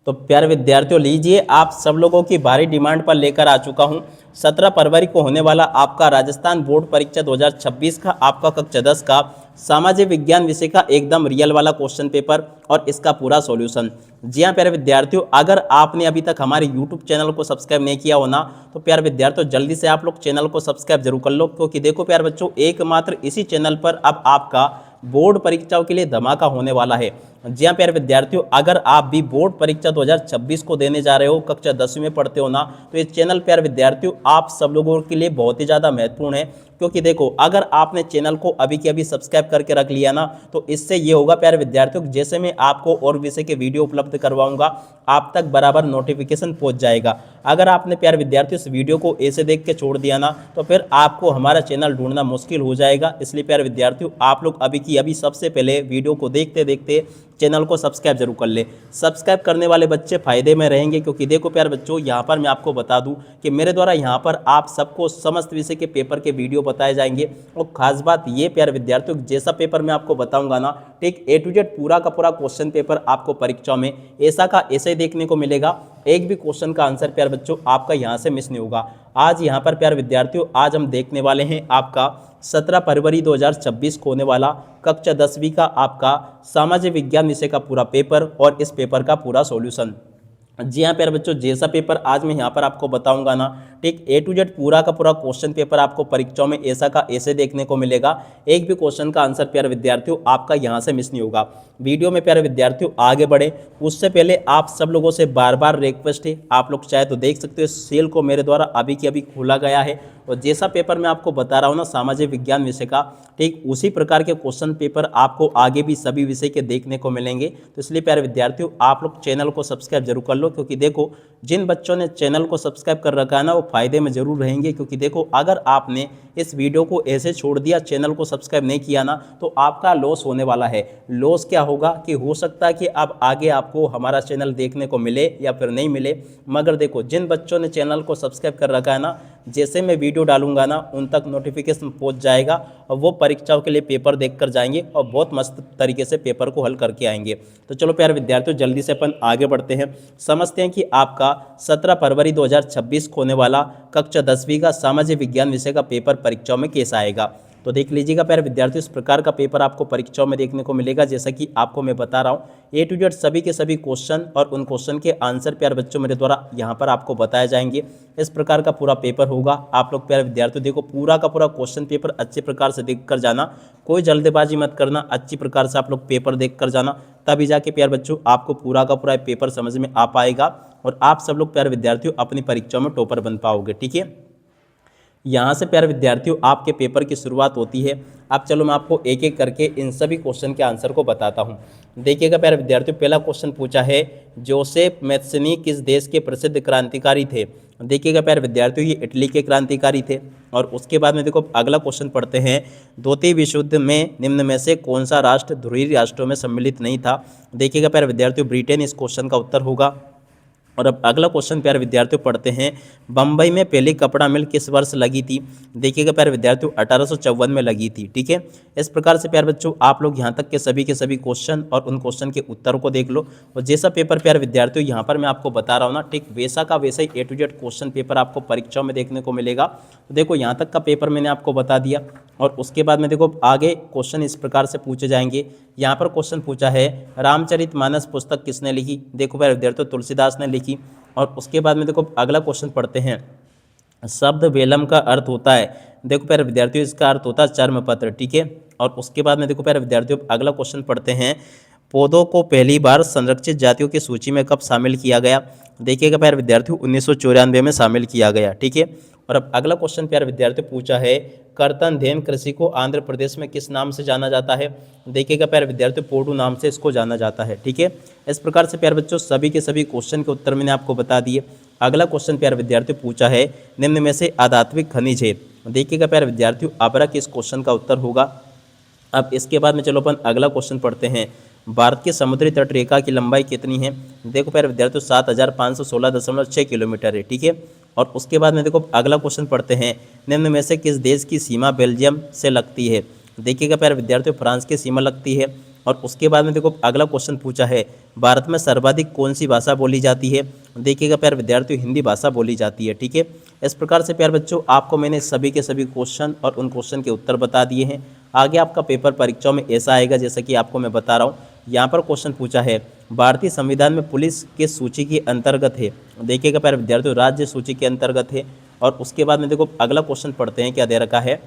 तो प्यारे विद्यार्थियों, लीजिए आप सब लोगों की भारी डिमांड पर लेकर आ चुका हूं 17 फरवरी को होने वाला आपका राजस्थान बोर्ड परीक्षा 2026 का आपका कक्षा 10 का सामाजिक विज्ञान विषय का एकदम रियल वाला क्वेश्चन पेपर और इसका पूरा सॉल्यूशन। जी हाँ प्यारे विद्यार्थियों, अगर आपने अभी तक हमारे यूट्यूब चैनल को सब्सक्राइब नहीं किया हो ना, तो प्यारे विद्यार्थियों जल्दी से आप लोग चैनल को सब्सक्राइब जरूर कर लो, क्योंकि देखो प्यारे बच्चों, एकमात्र इसी चैनल पर अब आपका बोर्ड परीक्षाओं के लिए धमाका होने वाला है। जी हाँ प्यारे विद्यार्थियों, अगर आप भी बोर्ड परीक्षा 2026 को देने जा रहे हो, कक्षा 10वीं में पढ़ते हो ना, तो ये चैनल प्यारे विद्यार्थियों आप सब लोगों के लिए बहुत ही ज़्यादा महत्वपूर्ण है। क्योंकि देखो, अगर आपने चैनल को अभी के अभी सब्सक्राइब करके रख लिया ना, तो इससे ये होगा प्यारे विद्यार्थियों, जैसे मैं आपको और विषय के वीडियो उपलब्ध करवाऊंगा, आप तक बराबर नोटिफिकेशन पहुंच जाएगा। अगर आपने प्यारे विद्यार्थियों इस वीडियो को ऐसे देख के छोड़ दिया ना, तो फिर आपको हमारा चैनल ढूंढना मुश्किल हो जाएगा। इसलिए प्यारे विद्यार्थियों, आप लोग अभी की अभी सबसे पहले वीडियो को देखते देखते चैनल को सब्सक्राइब जरूर कर ले। सब्सक्राइब करने वाले बच्चे फायदे में रहेंगे, क्योंकि देखो प्यारे बच्चों, यहाँ पर मैं आपको बता दूं कि मेरे द्वारा यहाँ पर आप सबको समस्त विषय के पेपर के वीडियो बताए जाएंगे। और खास बात ये प्यारे विद्यार्थियों, जैसा पेपर मैं आपको बताऊंगा ना, ठीक A to Z पूरा का पूरा क्वेश्चन पेपर आपको परीक्षा में ऐसा का ऐसे ही देखने को मिलेगा। एक भी क्वेश्चन का आंसर प्यारे बच्चों आपका यहाँ से मिस नहीं होगा। आज यहाँ पर प्यारे विद्यार्थियों, आज हम देखने वाले हैं आपका 17 फरवरी 2026 को होने वाला कक्षा 10वीं का आपका सामाजिक विज्ञान विषय का पूरा पेपर और इस पेपर का पूरा सॉल्यूशन। जी हाँ प्यारे बच्चों, जैसा पेपर आज मैं यहाँ पर आपको बताऊंगा ना, ठीक A to Z पूरा का पूरा क्वेश्चन पेपर आपको परीक्षाओं में ऐसा का ऐसे देखने को मिलेगा। एक भी क्वेश्चन का आंसर प्यारे विद्यार्थियों आपका यहाँ से मिस नहीं होगा। वीडियो में प्यारे विद्यार्थियों आगे बढ़े उससे पहले आप सब लोगों से बार बार रिक्वेस्ट है, आप लोग चाहे तो देख सकते हो, सेल को मेरे द्वारा अभी के अभी खोला गया है। और जैसा पेपर मैं आपको बता रहा हूँ ना सामाजिक विज्ञान विषय का, ठीक उसी प्रकार के क्वेश्चन पेपर आपको आगे भी सभी विषय के देखने को मिलेंगे। तो इसलिए प्यारे विद्यार्थियों, आप लोग चैनल को सब्सक्राइब जरूर कर लो, क्योंकि देखो जिन बच्चों ने चैनल को सब्सक्राइब कर रखा है ना, वो फायदे में जरूर रहेंगे। क्योंकि देखो, अगर आपने इस वीडियो को ऐसे छोड़ दिया, चैनल को सब्सक्राइब नहीं किया ना, तो आपका लॉस होने वाला है। लॉस क्या होगा कि हो सकता है कि अब आगे आपको हमारा चैनल देखने को मिले या फिर नहीं मिले, मगर देखो जिन बच्चों ने चैनल को सब्सक्राइब कर रखा है ना, जैसे मैं वीडियो डालूंगा ना, उन तक नोटिफिकेशन पहुंच जाएगा और वो परीक्षाओं के लिए पेपर देख कर जाएंगे और बहुत मस्त तरीके से पेपर को हल करके आएंगे। तो चलो प्यारे विद्यार्थियों, जल्दी से अपन आगे बढ़ते हैं, समझते हैं कि आपका 17 फरवरी 2026 को होने वाला कक्षा 10वीं का सामाजिक विज्ञान विषय का पेपर परीक्षाओं में कैसा आएगा। तो देख लीजिएगा प्यारे विद्यार्थियों, इस प्रकार का पेपर आपको परीक्षाओं में देखने को मिलेगा। जैसा कि आपको मैं बता रहा हूँ, A to Z सभी के सभी क्वेश्चन और उन क्वेश्चन के आंसर प्यारे बच्चों मेरे द्वारा यहाँ पर आपको बताए जाएंगे। इस प्रकार का पूरा पेपर होगा। आप लोग प्यारे विद्यार्थियों देखो, पूरा का पूरा क्वेश्चन पेपर अच्छे प्रकार से देख कर जाना, कोई जल्दबाजी मत करना, अच्छी प्रकार से आप लोग पेपर देख कर जाना, तभी जाके प्यारे बच्चों आपको पूरा का पूरा पेपर समझ में आ पाएगा और आप सब लोग प्यारे विद्यार्थियों अपनी परीक्षाओं में टॉपर बन पाओगे। ठीक है, यहाँ से प्यारे विद्यार्थियों आपके पेपर की शुरुआत होती है। अब चलो मैं आपको एक एक करके इन सभी क्वेश्चन के आंसर को बताता हूँ। देखिएगा प्यारे विद्यार्थियों, पहला क्वेश्चन पूछा है, जोसेफ मैथ्सनी किस देश के प्रसिद्ध क्रांतिकारी थे। देखिएगा प्यारे विद्यार्थियों, ये इटली के क्रांतिकारी थे। और उसके बाद में देखो अगला क्वेश्चन पढ़ते हैं, द्वितीय विश्व युद्ध में निम्न में से कौन सा राष्ट्र ध्रुवीय राष्ट्रों में सम्मिलित नहीं था। देखिएगा प्यारे विद्यार्थियों, ब्रिटेन इस क्वेश्चन का उत्तर होगा। और अब अगला क्वेश्चन प्यारे विद्यार्थियों पढ़ते हैं, बम्बई में पहली कपड़ा मिल किस वर्ष लगी थी। देखिएगा प्यारे विद्यार्थियों, 1854 में लगी थी। ठीक है, इस प्रकार से प्यारे बच्चों आप लोग यहाँ तक के सभी क्वेश्चन और उन क्वेश्चन के उत्तरों को देख लो। और जैसा पेपर प्यारे विद्यार्थियों यहाँ पर मैं आपको बता रहा हूँ ना, ठीक वैसा का वैसा ही A to Z question paper आपको परीक्षाओं में देखने को मिलेगा। तो देखो यहाँ तक का पेपर मैंने आपको बता दिया। और उसके बाद में देखो आगे क्वेश्चन इस प्रकार से पूछे जाएंगे। यहाँ पर क्वेश्चन पूछा है, रामचरितमानस पुस्तक किसने लिखी। देखो प्यारे विद्यार्थियों, तुलसीदास ने लिखी। और उसके बाद में देखो अगला क्वेश्चन पढ़ते हैं, शब्द वेलम का अर्थ होता है। देखो प्यारे विद्यार्थियों, इसका अर्थ होता है चर्मपत्र। ठीक है, और उसके बाद में देखो प्यारे विद्यार्थियों अगला क्वेश्चन पढ़ते हैं, पौधों को पहली बार संरक्षित जातियों की सूची में कब शामिल किया गया। देखिएगा प्यारे विद्यार्थियों, 1994 में शामिल किया गया। ठीक है, और अब अगला क्वेश्चन प्यारे विद्यार्थियों पूछा है, कर्तनधेन कृषि को आंध्र प्रदेश में किस नाम से जाना जाता है। देखिएगा प्यारे विद्यार्थियों, पोडू नाम से इसको जाना जाता है। ठीक है, इस प्रकार से प्यारे बच्चों सभी के सभी क्वेश्चन के उत्तर मैंने आपको बता दिए। अगला क्वेश्चन प्यारे विद्यार्थियों पूछा है, निम्न में से आध्यात्मिक खनिज है। देखिएगा प्यारे विद्यार्थियों, अबरक इस क्वेश्चन का उत्तर होगा। अब इसके बाद में चलो अपन अगला क्वेश्चन पढ़ते हैं, भारत की समुद्री तट रेखा की लंबाई कितनी है। देखो प्यारे विद्यार्थियों, 7516.6 किलोमीटर है। ठीक है, और उसके बाद में देखो अगला क्वेश्चन पढ़ते हैं, निम्न में से किस देश की सीमा बेल्जियम से लगती है। देखिएगा प्यारे विद्यार्थियों, फ्रांस की सीमा लगती है। और उसके बाद में देखो अगला क्वेश्चन पूछा है, भारत में सर्वाधिक कौन सी भाषा बोली जाती है। देखिएगा प्यारे विद्यार्थियों, हिंदी भाषा बोली जाती है। ठीक है, इस प्रकार से प्यारे बच्चों आपको मैंने सभी के सभी क्वेश्चन और उन क्वेश्चन के उत्तर बता दिए हैं। आगे आपका पेपर परीक्षाओं में ऐसा आएगा जैसा कि आपको मैं बता रहा हूँ। यहाँ पर क्वेश्चन पूछा है, भारतीय संविधान में पुलिस किस सूची के अंतर्गत है। देखिएगा प्यारे विद्यार्थियों, राज्य सूची के अंतर्गत है। और उसके बाद में देखो अगला क्वेश्चन पढ़ते हैं, क्या दे रखा है।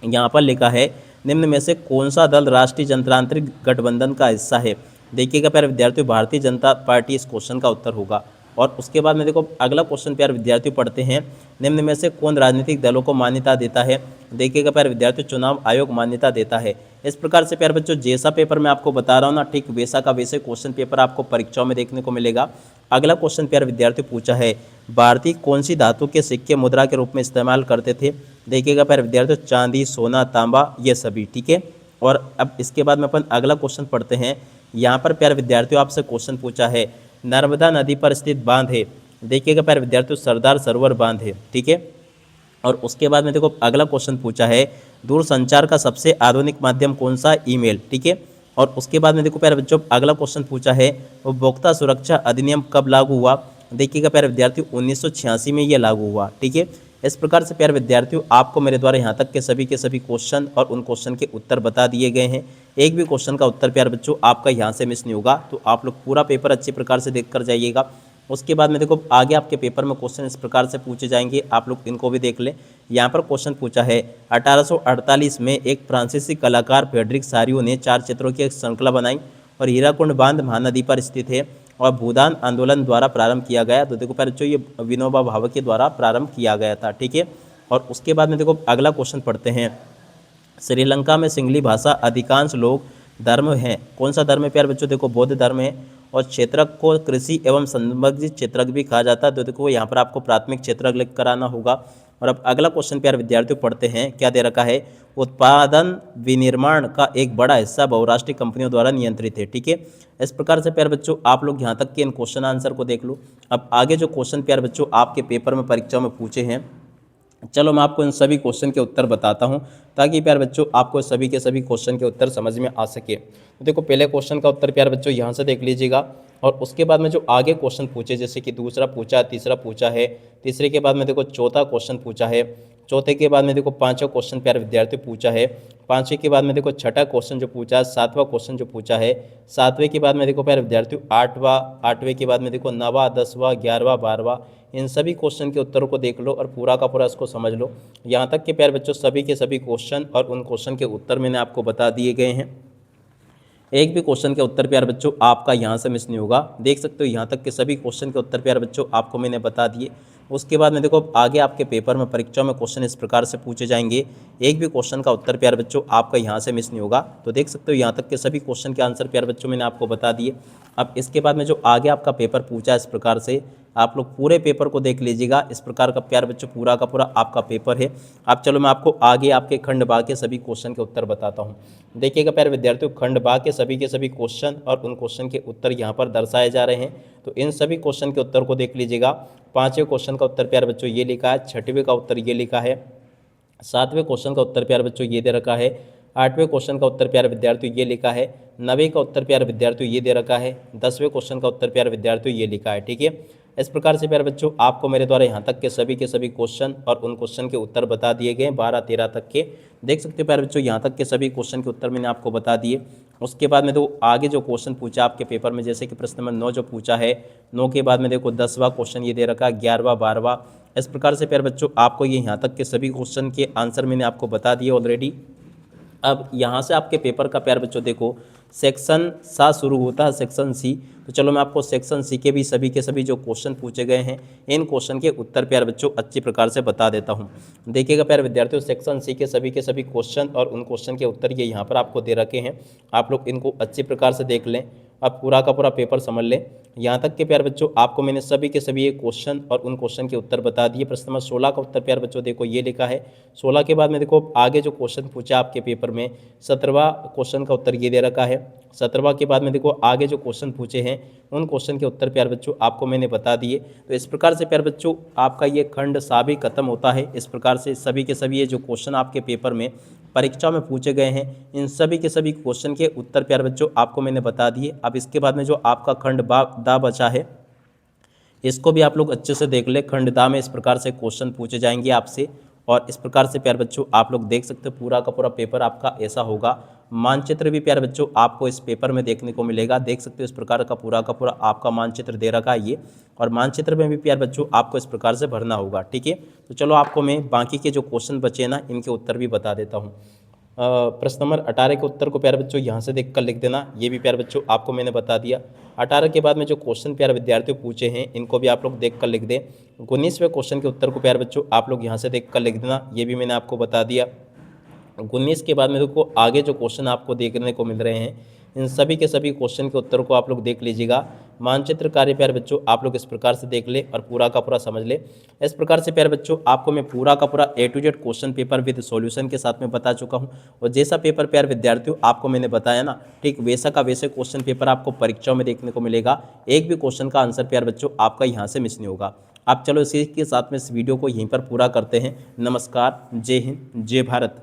यहाँ पर लिखा है, निम्न में से कौन सा दल राष्ट्रीय जनतांत्रिक गठबंधन का हिस्सा है। देखिएगा प्यारे विद्यार्थियों, भारतीय जनता पार्टी इस क्वेश्चन का उत्तर होगा। और उसके बाद में देखो अगला क्वेश्चन प्यारे विद्यार्थियों पढ़ते हैं, निम्न में से कौन राजनीतिक दलों को मान्यता देता है। देखिएगा प्यारे विद्यार्थियों, चुनाव आयोग मान्यता देता है। इस प्रकार से प्यारे बच्चों जैसा पेपर मैं आपको बता रहा हूँ ना, ठीक वैसा का वैसे क्वेश्चन पेपर आपको परीक्षाओं में देखने को मिलेगा। अगला क्वेश्चन प्यारे विद्यार्थियों पूछा है, भारतीय कौन सी धातु के सिक्के मुद्रा के रूप में इस्तेमाल करते थे। देखिएगा प्यारे विद्यार्थियों, चांदी, सोना, तांबा, ये सभी। ठीक है, और अब इसके बाद में अपन अगला क्वेश्चन पढ़ते हैं। यहाँ पर प्यारे विद्यार्थियों आपसे क्वेश्चन पूछा है, नर्मदा नदी पर स्थित बांध है। देखिएगा प्यारे विद्यार्थियों, सरदार सरोवर बांध है। ठीक है, और उसके बाद में देखो अगला क्वेश्चन पूछा है, दूरसंचार का सबसे आधुनिक माध्यम कौन सा। ईमेल। ठीक है, और उसके बाद में देखो प्यारे बच्चों अगला क्वेश्चन पूछा है, उपभोक्ता सुरक्षा अधिनियम कब लागू हुआ। देखिएगा प्यारे विद्यार्थियों, 1986 में ये लागू हुआ। ठीक है, इस प्रकार से प्यारे विद्यार्थियों आपको मेरे द्वारा यहाँ तक के सभी क्वेश्चन और उन क्वेश्चन के उत्तर बता दिए गए हैं। एक भी क्वेश्चन का उत्तर प्यारे बच्चों आपका यहाँ से मिस नहीं होगा, तो आप लोग पूरा पेपर अच्छी प्रकार से देख कर जाइएगा। उसके बाद में देखो आगे आपके पेपर में क्वेश्चन इस प्रकार से पूछे जाएंगे, आप लोग इनको भी देख लें। यहाँ पर क्वेश्चन पूछा है, 1848 में एक फ्रांसीसी कलाकार फ्रेडरिक सारियो ने 4 चित्रों की एक श्रृंखला बनाई और हीराकुंड बांध महानदी पर स्थित है और भूदान आंदोलन द्वारा प्रारंभ किया गया। तो देखो प्यारे बच्चों, ये विनोबा भावे के द्वारा प्रारंभ किया गया था। ठीक है, और उसके बाद में देखो अगला क्वेश्चन पढ़ते हैं, श्रीलंका में सिंगली भाषा अधिकांश लोग धर्म हैं। कौन सा धर्म है प्यारे बच्चों। देखो बौद्ध धर्म है। और क्षेत्रक को कृषि एवं संबंधित क्षेत्रक भी कहा जाता है। तो देखो यहाँ पर आपको प्राथमिक क्षेत्रक लिख कराना होगा। और अब अगला क्वेश्चन प्यारे विद्यार्थियों पढ़ते हैं, क्या दे रखा है, उत्पादन विनिर्माण का एक बड़ा हिस्सा बहुराष्ट्रीय कंपनियों द्वारा नियंत्रित है। ठीक है, इस प्रकार से प्यारे बच्चों आप लोग यहाँ तक के इन क्वेश्चन आंसर को देख लो। अब आगे जो क्वेश्चन प्यारे बच्चों आपके पेपर में परीक्षा में पूछे हैं, चलो मैं आपको इन सभी क्वेश्चन के उत्तर बताता हूं, ताकि प्यारे बच्चों आपको सभी के सभी क्वेश्चन के उत्तर समझ में आ सके। तो देखो पहले क्वेश्चन का उत्तर प्यारे बच्चों यहाँ से देख लीजिएगा। और उसके बाद में जो आगे क्वेश्चन पूछे, जैसे कि दूसरा पूछा, तीसरा पूछा है, तीसरे के बाद में देखो चौथा क्वेश्चन पूछा है, चौथे के बाद में देखो पांचवा क्वेश्चन प्यारे विद्यार्थी पूछा है, पांचवें के बाद में देखो छठा क्वेश्चन जो पूछा है, सातवां क्वेश्चन जो पूछा है, सातवें के बाद में देखो प्यारे विद्यार्थियों आठवें के बाद में देखो नवा, 10वां, 11वां, 12वां, इन सभी क्वेश्चन के उत्तरों को देख लो और पूरा का पूरा इसको समझ लो। यहाँ तक के प्यारे बच्चों सभी के सभी क्वेश्चन और उन क्वेश्चन के उत्तर मैंने आपको बता दिए गए हैं। एक भी क्वेश्चन के उत्तर प्यारे बच्चों आपका यहाँ से मिस नहीं होगा। देख सकते हो यहाँ तक के सभी क्वेश्चन के उत्तर प्यारे बच्चों आपको मैंने बता दिए। उसके बाद में देखो आगे आपके पेपर में परीक्षा में क्वेश्चन इस प्रकार से पूछे जाएंगे, एक भी क्वेश्चन का उत्तर प्यारे बच्चों आपका यहाँ से मिस नहीं होगा। तो देख सकते हो यहाँ तक के सभी क्वेश्चन के आंसर प्यारे बच्चों मैंने आपको बता दिए। अब इसके बाद में जो आगे आपका पेपर पूछा है, इस प्रकार से आप लोग पूरे पेपर को देख लीजिएगा। इस प्रकार का प्यारे बच्चों पूरा का पूरा आपका पेपर है। अब चलो मैं आपको आगे आपके खंड बा के सभी क्वेश्चन के उत्तर बताता हूँ। देखिएगा प्यारे विद्यार्थियों, खंड बा के सभी क्वेश्चन और उन क्वेश्चन के उत्तर यहाँ पर दर्शाए जा रहे हैं। तो इन सभी क्वेश्चन के उत्तर को देख लीजिएगा। पाँचवें क्वेश्चन का उत्तर प्यारे बच्चों ये लिखा है, छठवें का उत्तर ये लिखा है, सातवें क्वेश्चन का उत्तर प्यारे बच्चों ये दे रखा है, आठवें क्वेश्चन का उत्तर प्यारे विद्यार्थियों ये लिखा है, नवे का उत्तर प्यारे विद्यार्थियों ये दे रखा है, 10वें क्वेश्चन का उत्तर प्यारे विद्यार्थियों ये लिखा है। ठीक है, इस प्रकार से प्यारे बच्चों आपको मेरे द्वारा यहाँ तक के सभी क्वेश्चन और उन क्वेश्चन के उत्तर बता दिए गए, 12-13 तक के। देख सकते हो प्यारे बच्चों यहाँ तक के सभी क्वेश्चन के उत्तर मैंने आपको बता दिए। उसके बाद में तो आगे जो क्वेश्चन पूछा आपके पेपर में, जैसे कि प्रश्न नंबर 9 जो पूछा है, 9 के बाद में देखो 10वां क्वेश्चन ये दे रखा है, 11वां, 12वां। इस प्रकार से प्यारे बच्चों आपको ये यहाँ तक के सभी क्वेश्चन के आंसर मैंने आपको बता दिए ऑलरेडी। अब यहाँ से आपके पेपर का प्यारे बच्चों देखो सेक्शन सा शुरू होता है, सेक्शन सी। तो चलो मैं आपको सेक्शन सी के सभी जो क्वेश्चन पूछे गए हैं, इन क्वेश्चन के उत्तर प्यारे बच्चों अच्छी प्रकार से बता देता हूँ। देखिएगा प्यारे विद्यार्थियों, सेक्शन सी के सभी क्वेश्चन और उन क्वेश्चन के उत्तर ये यहाँ पर आपको दे रखे हैं। आप लोग इनको अच्छी प्रकार से देख लें। अब पूरा का पूरा पेपर समझ लें। यहाँ तक के प्यारे बच्चों आपको मैंने सभी के सभी एक क्वेश्चन और उन क्वेश्चन के उत्तर बता दिए। प्रश्न नंबर 16 का उत्तर प्यारे बच्चों देखो ये लिखा है। 16 के बाद में देखो आगे जो क्वेश्चन पूछा आपके पेपर में, 17वां क्वेश्चन का उत्तर ये दे रखा है। 17वां के बाद में देखो आगे जो क्वेश्चन पूछे हैं, उन क्वेश्चन के उत्तर प्यारे बच्चों आपको मैंने बता दिए। तो इस प्रकार से प्यारे बच्चों आपका ये खंड सा भी खत्म होता है। इस प्रकार से सभी के सभी ये जो क्वेश्चन आपके पेपर में परीक्षा में पूछे गए हैं, इन सभी के सभी क्वेश्चन के उत्तर प्यारे बच्चों आपको मैंने बता दिए। अब इसके बाद में जो आपका खंड दा बचा है, इसको भी आप लोग अच्छे से देख ले। खंड दा में इस प्रकार से क्वेश्चन पूछे जाएंगे आपसे, और इस प्रकार से प्यारे बच्चों आप लोग देख सकते हो पूरा का पूरा पेपर आपका ऐसा होगा। मानचित्र भी प्यारे बच्चों आपको इस पेपर में देखने को मिलेगा, देख सकते हो इस प्रकार का पूरा आपका मानचित्र दे रखा है ये, और मानचित्र में भी प्यारे बच्चों आपको इस प्रकार से भरना होगा। ठीक है, तो चलो आपको मैं बाकी के जो क्वेश्चन बचे ना इनके उत्तर भी बता देता हूँ। प्रश्न नंबर 18 के उत्तर को प्यारे बच्चों यहाँ से देखकर लिख देना, ये भी प्यारे बच्चों आपको मैंने बता दिया। 18 के बाद में जो क्वेश्चन प्यारे विद्यार्थियों पूछे हैं इनको भी आप लोग देख कर लिख दें। 19वें क्वेश्चन के उत्तर को प्यारे बच्चों आप लोग यहाँ से देख कर लिख देना, ये भी मैंने आपको बता दिया। 19 के बाद में देखो आगे जो क्वेश्चन आपको देखने को मिल रहे हैं, इन सभी के सभी क्वेश्चन के उत्तर को आप लोग देख लीजिएगा। मानचित्र कार्य प्यारे बच्चों आप लोग इस प्रकार से देख ले और पूरा का पूरा समझ ले। इस प्रकार से प्यारे बच्चों आपको मैं पूरा का पूरा A to Z question paper with solution के साथ में बता चुका हूं, और जैसा पेपर प्यारे विद्यार्थियों आपको मैंने बताया ना, ठीक वैसा का वैसे क्वेश्चन पेपर आपको परीक्षाओं में देखने को मिलेगा। एक भी क्वेश्चन का आंसर प्यारे बच्चों आपका यहाँ से मिस नहीं होगा। आप चलो इसी के साथ में इस वीडियो को यहीं पर पूरा करते हैं। नमस्कार, जय हिंद, जय भारत।